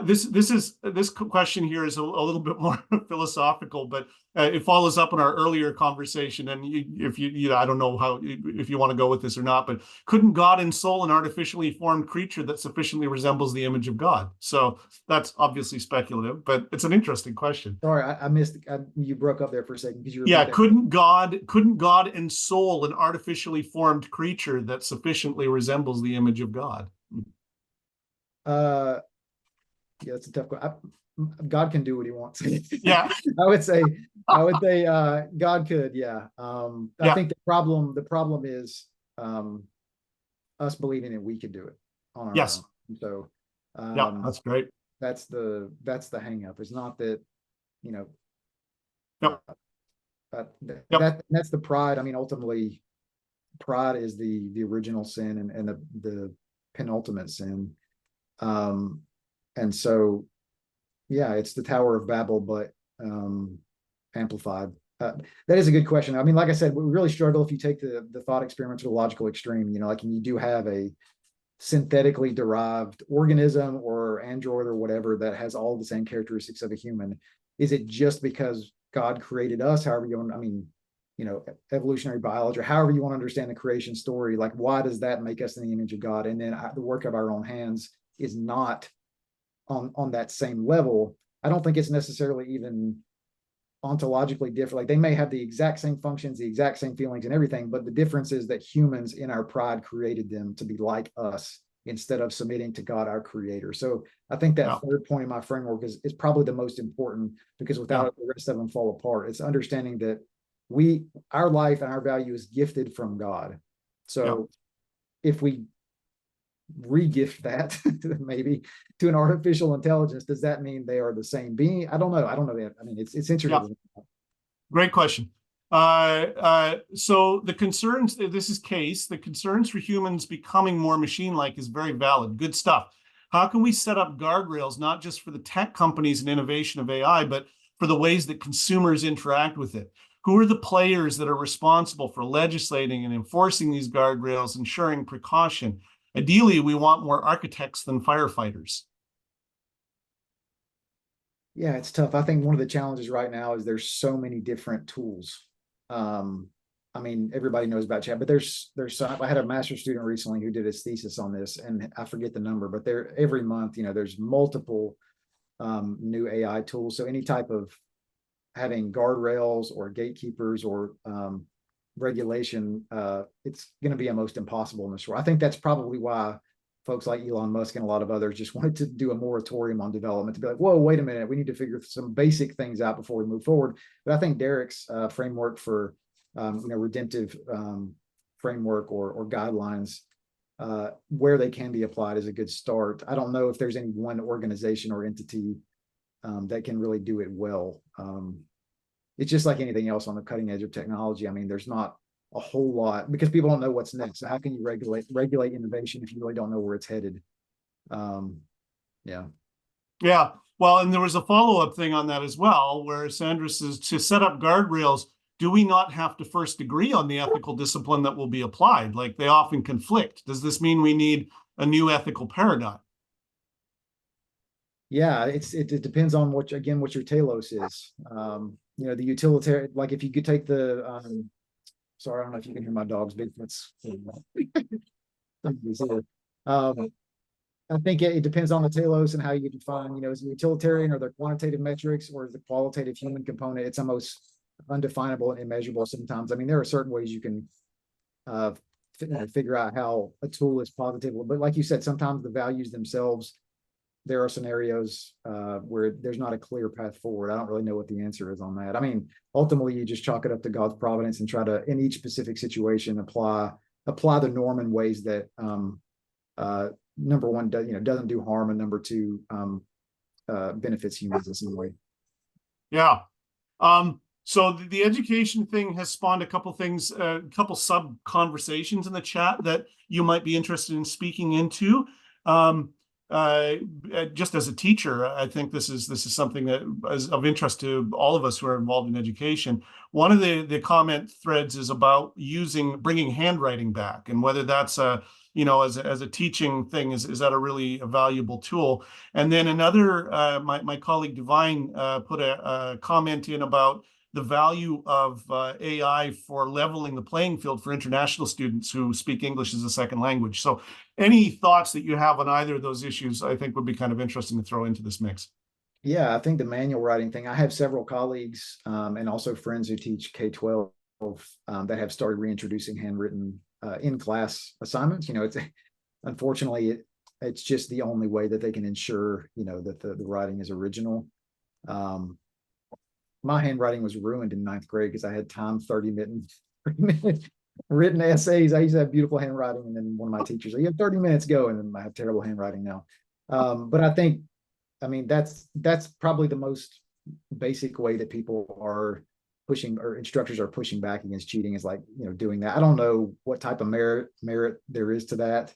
this question here is a little bit more philosophical, but it follows up on our earlier conversation. And if I don't know if you want to go with this or not, but couldn't God ensoul an artificially formed creature that sufficiently resembles the image of God? So that's obviously speculative, but it's an interesting question. Sorry, I missed. You broke up there for a second. Could you Yeah, repeat that? couldn't God ensoul an artificially formed creature that sufficiently resembles the image of God? Yeah, it's a tough question. God can do what he wants. Yeah. I would say God could, yeah. I think the problem is us believing that we could do it on our Yes. own. So Yeah, that's great. That's the hang up. It's not that, Yep. That's the pride. I mean, ultimately, pride is the original sin and the penultimate sin. And so, yeah, it's the Tower of Babel, but amplified. That is a good question. I mean, like I said, we really struggle if you take the thought experiment to the logical extreme. Like you do have a synthetically derived organism or android or whatever that has all the same characteristics of a human. Is it just because God created us? However you want, I mean, evolutionary biology, or however you want to understand the creation story, like why does that make us in the image of God? And then the work of our own hands is not on that same level. I don't think it's necessarily even ontologically different. Like they may have the exact same functions, the exact same feelings and everything, but the difference is that humans in our pride created them to be like us instead of submitting to God, our creator. So I think that third point in my framework is probably the most important, because without it, the rest of them fall apart. It's understanding that our life and our value is gifted from God. So if we re-gift that maybe to an artificial intelligence, does that mean they are the same being? I don't know. That. I mean, it's interesting. Great question. So the concerns, this is Case, the concerns for humans becoming more machine-like is very valid. Good stuff. How can we set up guardrails, not just for the tech companies and innovation of AI, but for the ways that consumers interact with it? Who are the players that are responsible for legislating and enforcing these guardrails, ensuring precaution? Ideally, we want more architects than firefighters. Yeah, it's tough. I think one of the challenges right now is there's so many different tools. I mean, everybody knows about chat, but there's some. I had a master's student recently who did his thesis on this, and I forget the number, but every month, there's multiple new AI tools. So any type of having guardrails or gatekeepers or regulation, it's going to be almost impossible in this world. I think that's probably why folks like Elon Musk and a lot of others just wanted to do a moratorium on development to be like, whoa, wait a minute, we need to figure some basic things out before we move forward. But I think Derek's framework for redemptive framework or guidelines where they can be applied is a good start. I don't know if there's any one organization or entity that can really do it well. It's just like anything else on the cutting edge of technology. I mean, there's not a whole lot because people don't know what's next. So how can you regulate innovation if you really don't know where it's headed? Yeah. Well, and there was a follow-up thing on that as well, where Sandra says to set up guardrails, do we not have to first agree on the ethical discipline that will be applied? Like they often conflict. Does this mean we need a new ethical paradigm? Yeah, it depends on what your telos is. The utilitarian, like if you could take the sorry, I don't know if you can hear my dog's Bigfoot's. I think it depends on the telos and how you define, is it utilitarian or the quantitative metrics or is the qualitative human component? It's almost undefinable and immeasurable sometimes. I mean, there are certain ways you can figure out how a tool is positive, but like you said, sometimes the values themselves, there are scenarios where there's not a clear path forward. I don't really know what the answer is on that. I mean, ultimately, you just chalk it up to God's providence and try to, in each specific situation, apply the norm in ways that, number one, doesn't do harm, and number two, benefits humans in some way. Yeah. So the education thing has spawned a couple things, a couple sub conversations in the chat that you might be interested in speaking into. Just as a teacher, I think this is something that is of interest to all of us who are involved in education. One of the comment threads is about bringing handwriting back, and whether that's as a teaching thing, is that a really valuable tool? And then another, my colleague Divine put a comment in about the value of AI for leveling the playing field for international students who speak English as a second language. So any thoughts that you have on either of those issues, I think would be kind of interesting to throw into this mix. Yeah, I think the manual writing thing, I have several colleagues and also friends who teach K-12 that have started reintroducing handwritten in-class assignments. Unfortunately, it's just the only way that they can ensure, that the writing is original. My handwriting was ruined in 9th grade because I had timed 30-minute written essays. I used to have beautiful handwriting, and then one of my teachers said, "You have 30 minutes, go," and then I have terrible handwriting now. But I mean, that's probably the most basic way that people are pushing, or instructors are pushing back against cheating, is like, doing that. I don't know what type of merit there is to that.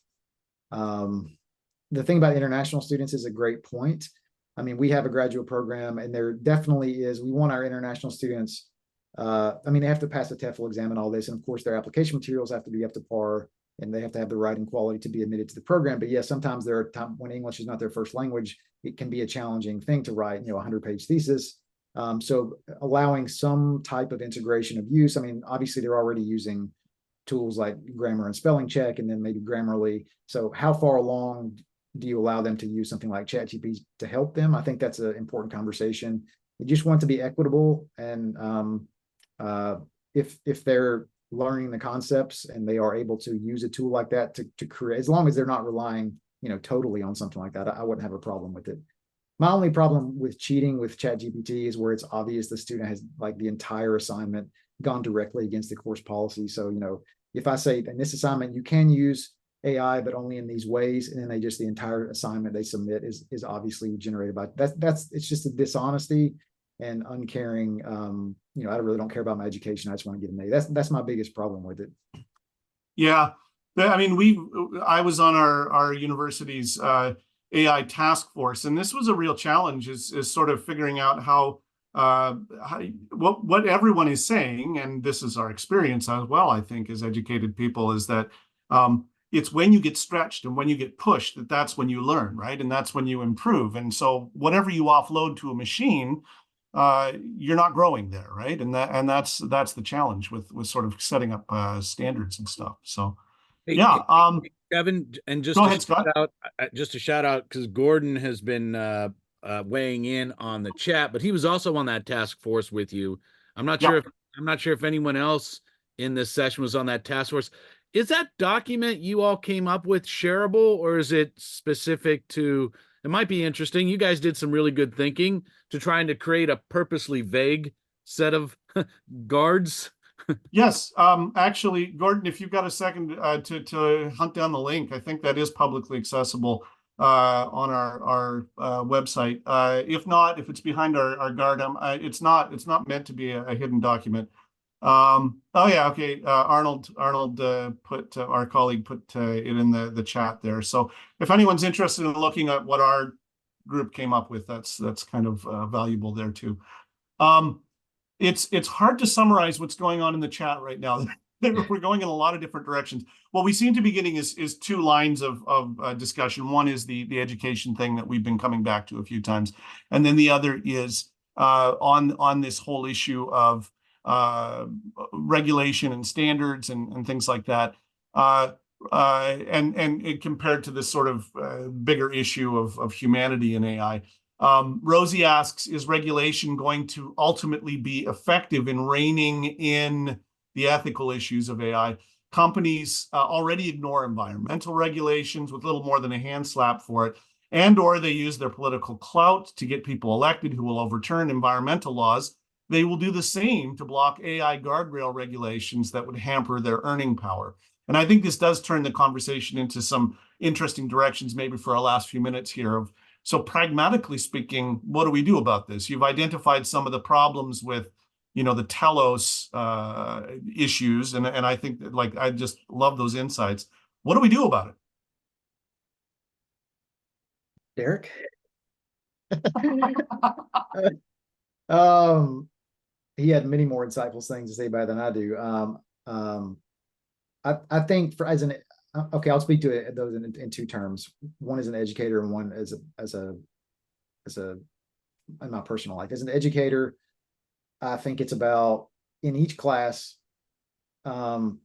The thing about international students is a great point. I mean, we have a graduate program, and there definitely is. We want our international students. They have to pass the TEFL exam and all this, and of course, their application materials have to be up to par, and they have to have the writing quality to be admitted to the program. But yeah, sometimes there are times when English is not their first language, it can be a challenging thing to write, a 100-page thesis. So allowing some type of integration of use. I mean, obviously, they're already using tools like grammar and spelling check, and then maybe Grammarly. So how far along do you allow them to use something like ChatGPT to help them? I think that's an important conversation. You just want to be equitable, and if they're learning the concepts and they are able to use a tool like that to create, as long as they're not relying, totally on something like that, I wouldn't have a problem with it. My only problem with cheating with ChatGPT is where it's obvious the student has, like, the entire assignment gone directly against the course policy. So, if I say in this assignment you can use AI, but only in these ways, and then the entire assignment they submit is obviously generated by it's just a dishonesty and uncaring. I really don't care about my education. I just want to get an A. That's my biggest problem with it. Yeah, I mean, I was on our university's AI task force, and this was a real challenge. Is sort of figuring out what everyone is saying, and this is our experience as well, I think, as educated people, is that it's when you get stretched and when you get pushed that's when you learn, right? And that's when you improve. And so whatever you offload to a machine, you're not growing there, right? And that's the challenge with sort of setting up standards and stuff. So yeah. Kevin, and just go to ahead, Scott. Just a shout out, because Gordon has been weighing in on the chat, but he was also on that task force with you. I'm not sure if anyone else in this session was on that task force. Is that document you all came up with shareable, or is it specific to, it might be interesting. You guys did some really good thinking to trying to create a purposely vague set of guards. Yes, actually, Gordon, if you've got a second to hunt down the link, I think that is publicly accessible on our website. If not, if it's behind our guard, it's not meant to be a hidden document. Oh yeah, okay. Arnold put our colleague put it in the chat there. So if anyone's interested in looking at what our group came up with, that's kind of valuable there too. It's hard to summarize what's going on in the chat right now. We're going in a lot of different directions. What we seem to be getting is two lines of discussion. One is the education thing that we've been coming back to a few times, and then the other is on this whole issue of regulation and standards and things like that, and it compared to this sort of bigger issue of humanity and AI. Rosie asks, is regulation going to ultimately be effective in reining in the ethical issues of AI? Companies already ignore environmental regulations with little more than a hand slap for it, or they use their political clout to get people elected who will overturn environmental laws. They will do the same to block AI guardrail regulations that would hamper their earning power. And I think this does turn the conversation into some interesting directions, maybe for our last few minutes here of, so pragmatically speaking, what do we do about this? You've identified some of the problems with, the telos issues, and I think that, like, I just love those insights. What do we do about it? Derek? He had many more insightful things to say about it than I do. I think okay, I'll speak to those in two terms. One is an educator, and one as a in my personal life. As an educator, I think it's about, in each class, building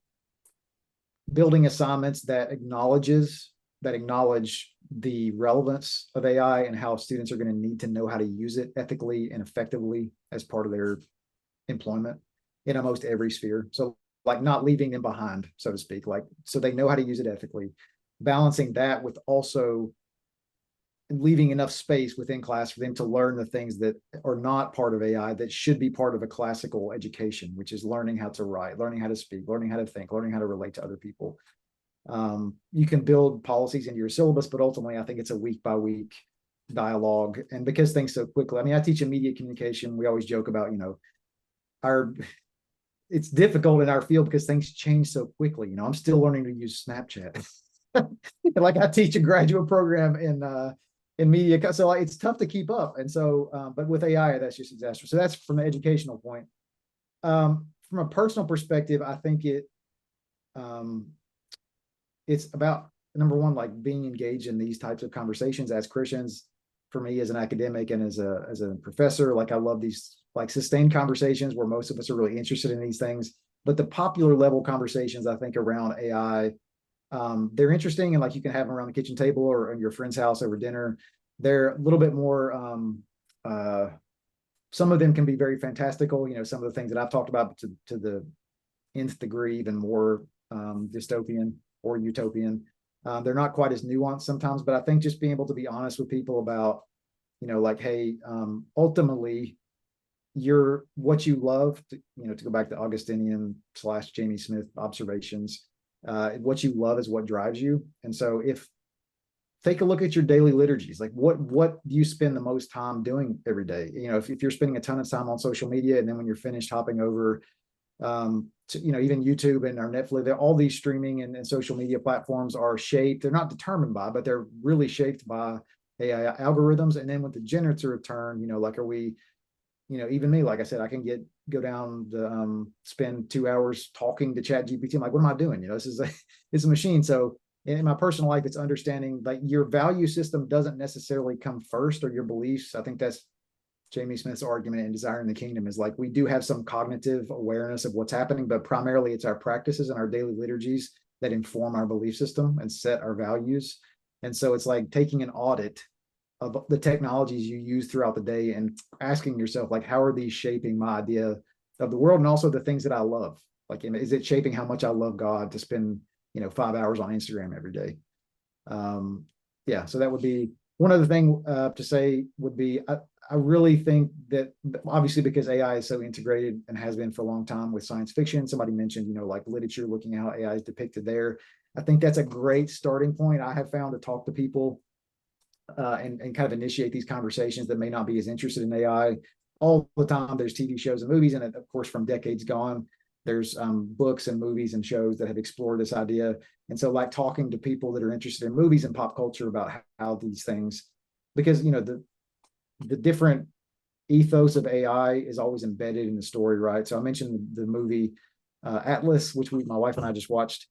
assignments that acknowledge the relevance of AI and how students are going to need to know how to use it ethically and effectively as part of their employment in almost every sphere. So, like, not leaving them behind, so to speak, like, so they know how to use it ethically, balancing that with also leaving enough space within class for them to learn the things that are not part of AI that should be part of a classical education, which is learning how to write, learning how to speak, learning how to think, learning how to relate to other people. You can build policies into your syllabus, but ultimately I think it's a week by week dialogue. And because things so quickly, I mean, I teach immediate communication. We always joke about, it's difficult in our field because things change so quickly. I'm still learning to use Snapchat. Like, I teach a graduate program in media, so it's tough to keep up. And so, but with AI, that's just disaster. So that's from the educational point. From a personal perspective, I think it's about, number one, like, being engaged in these types of conversations as Christians. For me, as an academic and as a professor, like, I love these, like, sustained conversations where most of us are really interested in these things. But the popular level conversations, I think, around AI, they're interesting, and, like, you can have them around the kitchen table or in your friend's house over dinner. They're a little bit more, some of them can be very fantastical, some of the things that I've talked about to the nth degree, even more dystopian or utopian. They're not quite as nuanced sometimes, but I think just being able to be honest with people about, like, hey, ultimately, what you love, to go back to Augustinian / Jamie Smith observations, what you love is what drives you. And so take a look at your daily liturgies, like, what do you spend the most time doing every day? If you're spending a ton of time on social media, and then when you're finished, hopping over to, even YouTube and our Netflix, all these streaming and social media platforms are shaped. They're not determined by, but they're really shaped by AI algorithms. And then with the generative turn, like, are we, even me, like I said, I can go down the spend 2 hours talking to ChatGPT. I'm like, what am I doing? This is a machine. So in my personal life, it's understanding, like, your value system doesn't necessarily come first, or your beliefs. I think that's Jamie Smith's argument in Desiring the Kingdom, is, like, we do have some cognitive awareness of what's happening, but primarily it's our practices and our daily liturgies that inform our belief system and set our values. And so it's like taking an audit of the technologies you use throughout the day and asking yourself, like, how are these shaping my idea of the world, and also the things that I love? Like, is it shaping how much I love God to spend 5 hours on Instagram every day. Yeah, so that would be one other thing to say would be, I really think that obviously because AI is so integrated and has been for a long time with science fiction, somebody mentioned, like literature, looking at how AI is depicted there. I think that's a great starting point. I have found to talk to people and kind of initiate these conversations that may not be as interested in AI. All the time, there's TV shows and movies, and of course, from decades gone, there's books and movies and shows that have explored this idea. And so like talking to people that are interested in movies and pop culture about how these things, because, the different ethos of AI is always embedded in the story, right? So I mentioned the movie Atlas, which my wife and I just watched,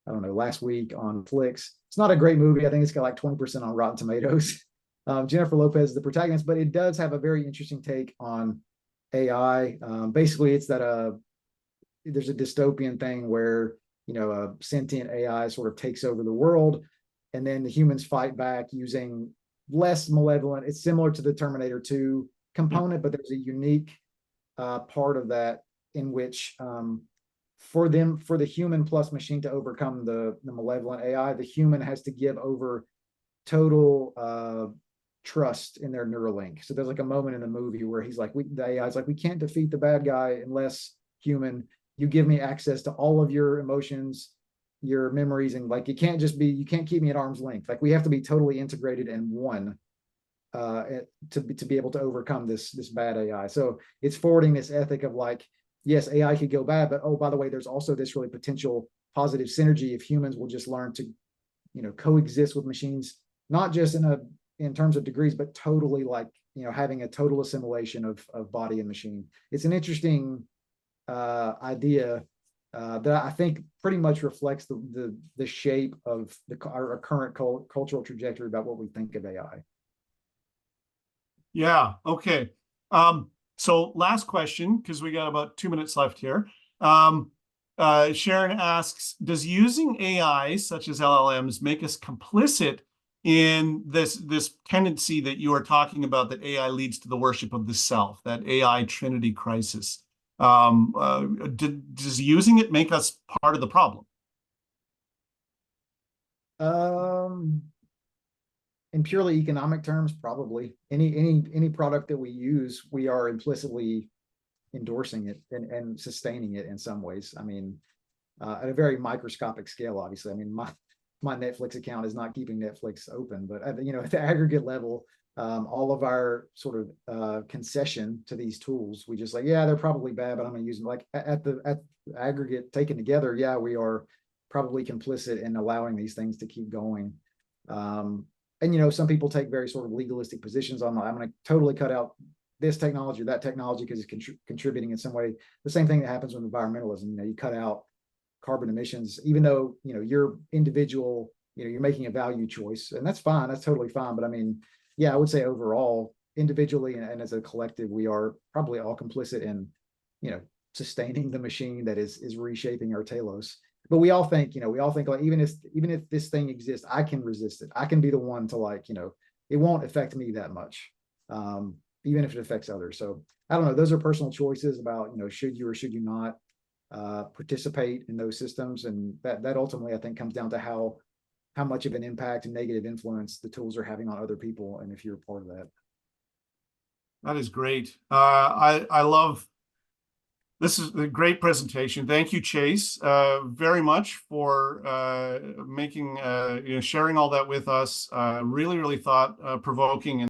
I don't know, last week on Netflix. It's not a great movie. I think it's got like 20% on Rotten Tomatoes. Jennifer Lopez is the protagonist, but it does have a very interesting take on AI. Basically, it's that there's a dystopian thing where, a sentient AI sort of takes over the world, and then the humans fight back using less malevolent. It's similar to the Terminator 2 component, but there's a unique part of that in which for the human plus machine to overcome the malevolent AI, the human has to give over total trust in their Neuralink. So there's like a moment in the movie where he's like, the AI is like, we can't defeat the bad guy unless, human, you give me access to all of your emotions, your memories, and like you can't keep me at arm's length. Like we have to be totally integrated and one to be able to overcome this bad AI. So it's forwarding this ethic of like, yes, AI could go bad, but oh, by the way, there's also this really potential positive synergy if humans will just learn to, coexist with machines, not just in terms of degrees, but totally like, having a total assimilation of body and machine. It's an interesting idea that I think pretty much reflects the shape of our current cultural trajectory about what we think of AI. Yeah. Okay. So last question, because we got about 2 minutes left here. Sharon asks, does using AI such as LLMs make us complicit in this tendency that you are talking about, that AI leads to the worship of the self, that AI Trinity crisis? Does using it make us part of the problem? In purely economic terms, probably. Any product that we use, we are implicitly endorsing it and sustaining it in some ways. I mean, at a very microscopic scale, obviously. I mean, my Netflix account is not keeping Netflix open, but at the aggregate level, all of our sort of concession to these tools, we just like, yeah, they're probably bad, but I'm going to use them. Like at the aggregate taken together, yeah, we are probably complicit in allowing these things to keep going. And some people take very sort of legalistic positions on, I'm going to totally cut out this technology or that technology because it's contributing in some way. The same thing that happens with environmentalism. You cut out carbon emissions, even though you're individual, you're making a value choice, and that's fine. That's totally fine. But I mean, yeah, I would say overall, individually and as a collective, we are probably all complicit in, sustaining the machine that is reshaping our telos. But we all think like, even if this thing exists, I can resist it. I can be the one to like, it won't affect me that much, even if it affects others. So I don't know. Those are personal choices about, should you or should you not participate in those systems, and that ultimately I think comes down to how much of an impact and negative influence the tools are having on other people, and if you're a part of that. That is great. I love. This is a great presentation. Thank you, Chase, very much for making sharing all that with us. Really, really thought provoking.